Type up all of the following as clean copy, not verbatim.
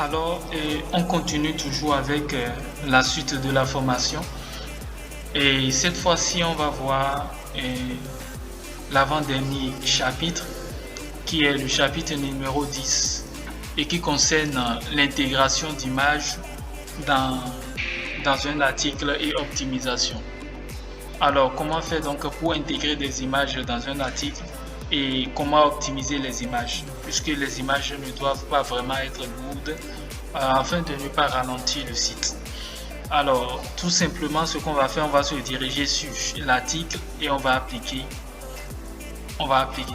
Alors, on continue toujours avec la suite de la formation. Et cette fois-ci, on va voir l'avant-dernier chapitre, qui est le chapitre numéro 10 et qui concerne l'intégration d'images dans un article et optimisation. Alors, comment faire donc pour intégrer des images dans un article et comment optimiser les images, puisque les images ne doivent pas vraiment être lourdes afin de ne pas ralentir le site. Alors, tout simplement, ce qu'on va faire, on va se diriger sur l'article et on va appliquer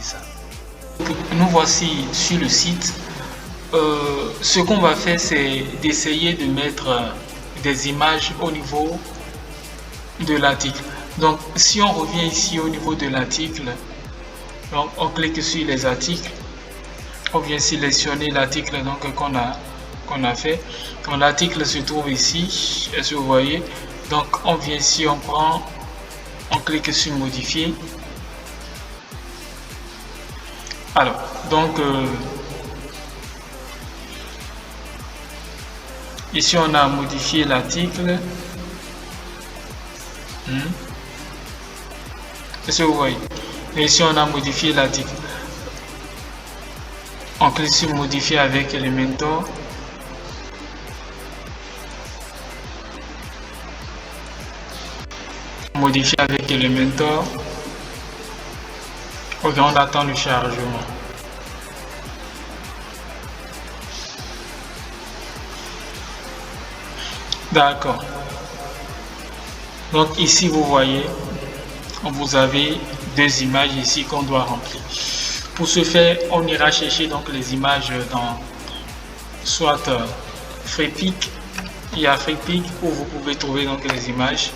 ça. Nous voici sur le site. Ce qu'on va faire, c'est d'essayer de mettre des images au niveau de l'article. Donc, si on revient ici au niveau de l'article, donc on clique sur les articles, on vient sélectionner l'article qu'on a fait. Donc, l'article se trouve ici, est-ce que vous voyez? Donc, on vient ici, on clique sur modifier. Alors, donc ici on a modifié l'article. Est-ce que vous voyez? Et ici on a modifié l'article. On clique sur modifier avec Elementor. Modifier avec Elementor. Ok, on attend le chargement. D'accord. Donc ici vous voyez, vous avez deux images ici qu'on doit remplir. Pour ce faire, on ira chercher donc les images dans soit FreePic. Il y a FreePic où vous pouvez trouver donc les images.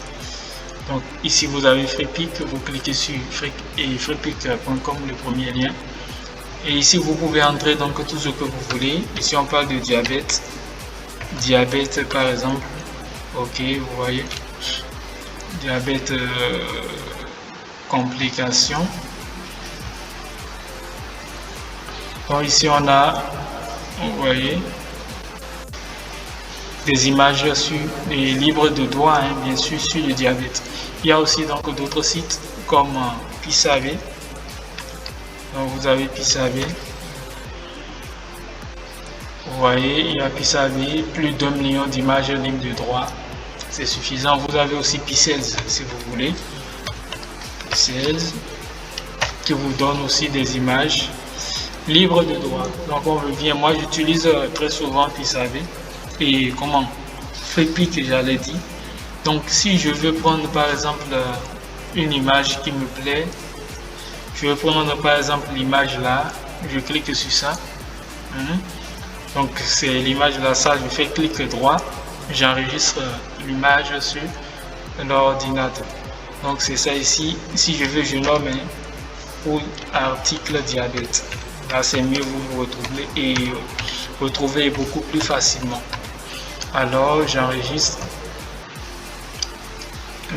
Donc ici vous avez FreePic, vous cliquez sur freepic.com, le premier lien. Et ici vous pouvez entrer donc tout ce que vous voulez. Ici on parle de diabète. Diabète par exemple. Ok, vous voyez. Diabète complications. Donc ici on a, vous voyez, des images sur les libres de droit, bien sûr, sur le diabète. Il y a aussi donc d'autres sites comme Pisav. Donc vous avez Pisav. Vous voyez, il y a Pisav, plus d'1 million d'images libres de droit. C'est suffisant. Vous avez aussi Pixels si vous voulez. Pixels qui vous donne aussi des images libres de droit. Donc on revient. Moi j'utilise très souvent Pisav et FreePic, j'allais dire. Donc si je veux prendre par exemple une image qui me plaît, je vais prendre par exemple l'image là, je clique sur ça. Donc c'est l'image là, ça je fais clic droit, j'enregistre l'image sur l'ordinateur. Donc c'est ça ici. Si je veux, je nomme pour article diabète. Là c'est mieux, vous retrouvez beaucoup plus facilement. Alors j'enregistre.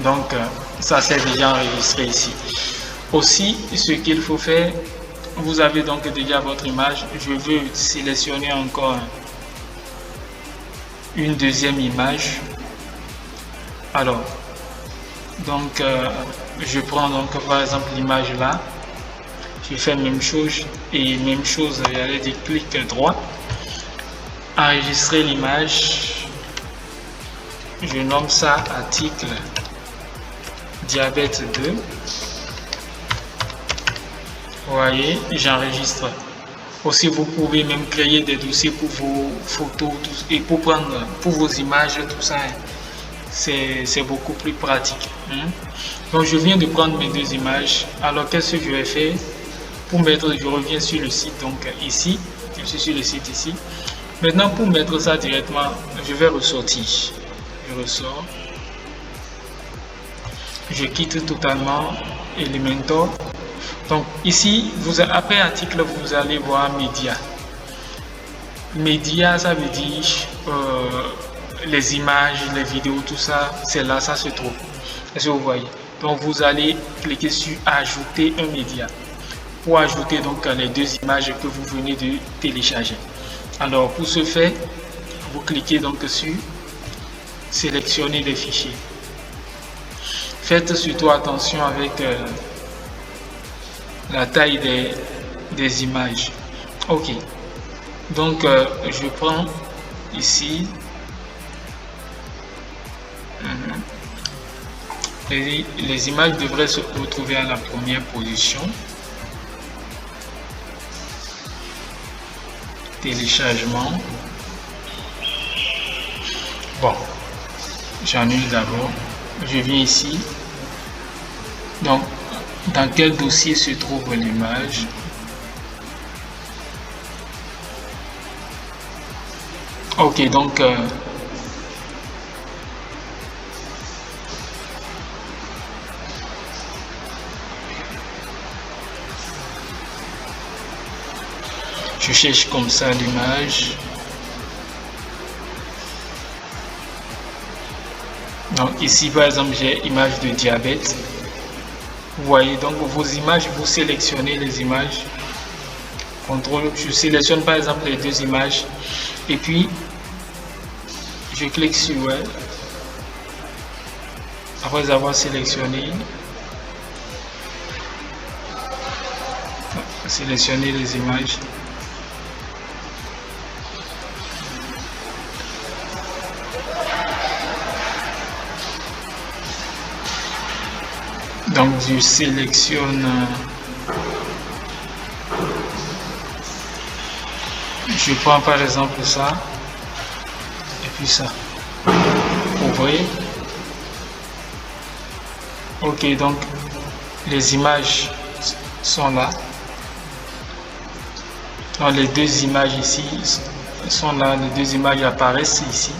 Donc ça c'est déjà enregistré ici. Aussi ce qu'il faut faire, vous avez donc déjà votre image. Je veux sélectionner encore une deuxième image. Alors donc je prends donc par exemple l'image là, je fais même chose et même chose, j'allais dire clic droit, enregistrer l'image, je nomme ça article diabète 2. Vous voyez, j'enregistre. Aussi vous pouvez même créer des dossiers pour vos photos et pour prendre pour vos images, tout ça. C'est beaucoup plus pratique. Donc je viens de prendre mes deux images. Alors qu'est-ce que je vais faire pour mettre? Je reviens sur le site. Donc ici, je suis sur le site ici. Maintenant pour mettre ça directement, je vais ressortir. Je ressors. Je quitte totalement Elementor. Donc ici, après article, vous allez voir médias. Médias, ça veut dire les images, les vidéos, tout ça, c'est là, ça se trouve. Est-ce que vous voyez? Donc vous allez cliquer sur ajouter un média pour ajouter donc les deux images que vous venez de télécharger. Alors pour ce faire, vous cliquez donc sur sélectionner les fichiers. Faites surtout attention avec la taille des images. Ok, donc je prends ici les images devraient se retrouver à la première position. Téléchargement. Bon, j'annule d'abord. Je viens ici. Donc, dans quel dossier se trouve l'image? Ok, donc je cherche comme ça l'image. Donc ici par exemple j'ai image de diabète. Vous voyez donc vos images, vous sélectionnez les images. Contrôle, je sélectionne par exemple les deux images et puis je clique sur ouais. Après avoir sélectionné, sélectionner les images. Donc je sélectionne, je prends par exemple ça et puis ça. Vous voyez? Ok, donc les images sont là. Donc les deux images ici sont là, les deux images apparaissent ici.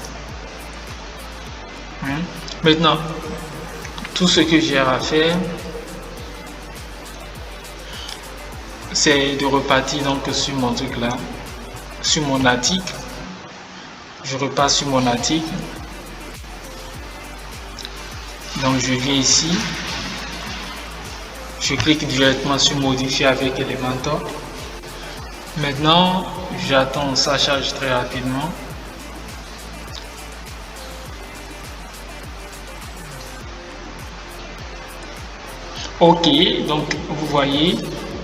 Maintenant, tout ce que j'ai à faire, c'est de repartir donc sur mon truc là, sur mon article. Je repars sur mon article. Donc je viens ici. Je clique directement sur modifier avec Elementor. Maintenant, j'attends, ça charge très rapidement. Ok, donc vous voyez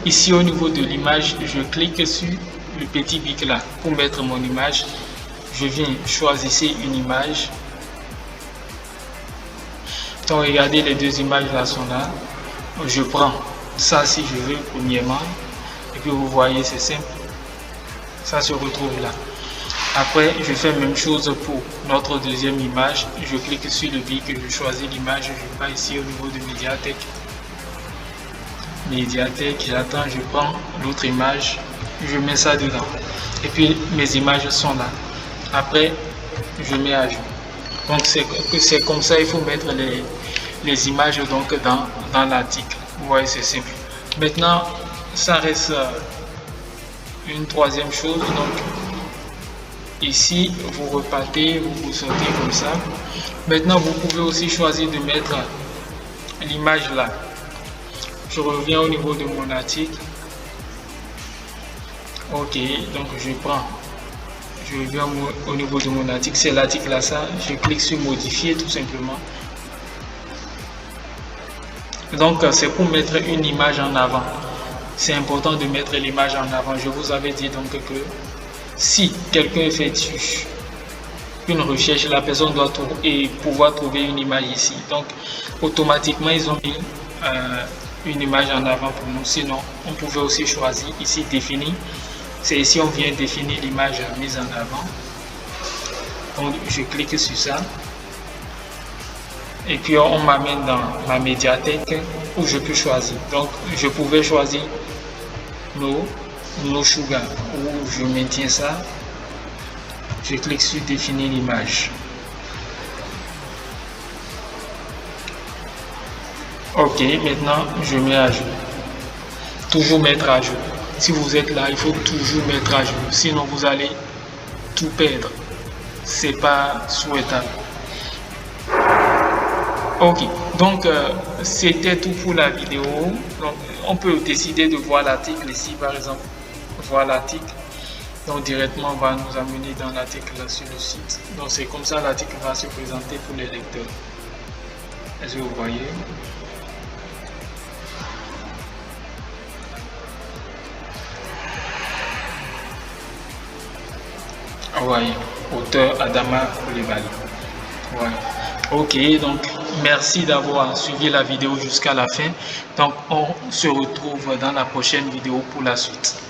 ici au niveau de l'image, je clique sur le petit bic là pour mettre mon image. Je viens choisir une image. Donc regardez, les deux images là sont là. Je prends ça si je veux premièrement et puis vous voyez c'est simple, ça se retrouve là. Après je fais la même chose pour notre deuxième image. Je clique sur le bic, je choisis l'image, je pars ici au niveau de médiathèque. J'attends, je prends l'autre image, je mets ça dedans et puis mes images sont là. Après je mets à jour. Donc c'est comme ça, il faut mettre les images donc dans l'article. Vous voyez, c'est simple. Maintenant ça reste une troisième chose. Donc ici vous repartez, vous sortez comme ça. Maintenant vous pouvez aussi choisir de mettre l'image là. Je reviens au niveau de mon article. Ok, donc je viens au niveau de mon article, c'est l'article là, ça. Je clique sur modifier tout simplement. Donc c'est pour mettre une image en avant. C'est important de mettre l'image en avant. Je vous avais dit donc que si quelqu'un effectue une recherche, la personne doit pouvoir trouver une image ici. Donc automatiquement ils ont mis une image en avant pour nous. Sinon on pouvait aussi choisir ici définir. C'est ici on vient définir l'image mise en avant. Donc je clique sur ça et puis on m'amène dans ma médiathèque où je peux choisir. Donc je pouvais choisir No Sugar, où je maintiens ça. Je clique sur définir l'image. Ok, maintenant je mets à jour. Toujours mettre à jour. Si vous êtes là, il faut toujours mettre à jour. Sinon vous allez tout perdre. C'est pas souhaitable. Ok, donc c'était tout pour la vidéo. Donc, on peut décider de voir l'article ici par exemple. Voir l'article. Donc directement, on va nous amener dans l'article sur le site. Donc c'est comme ça l'article va se présenter pour les lecteurs. Est-ce que vous voyez? Oui, auteur Adama Coulibaly. Ouais. Ok, donc merci d'avoir suivi la vidéo jusqu'à la fin. Donc on se retrouve dans la prochaine vidéo pour la suite.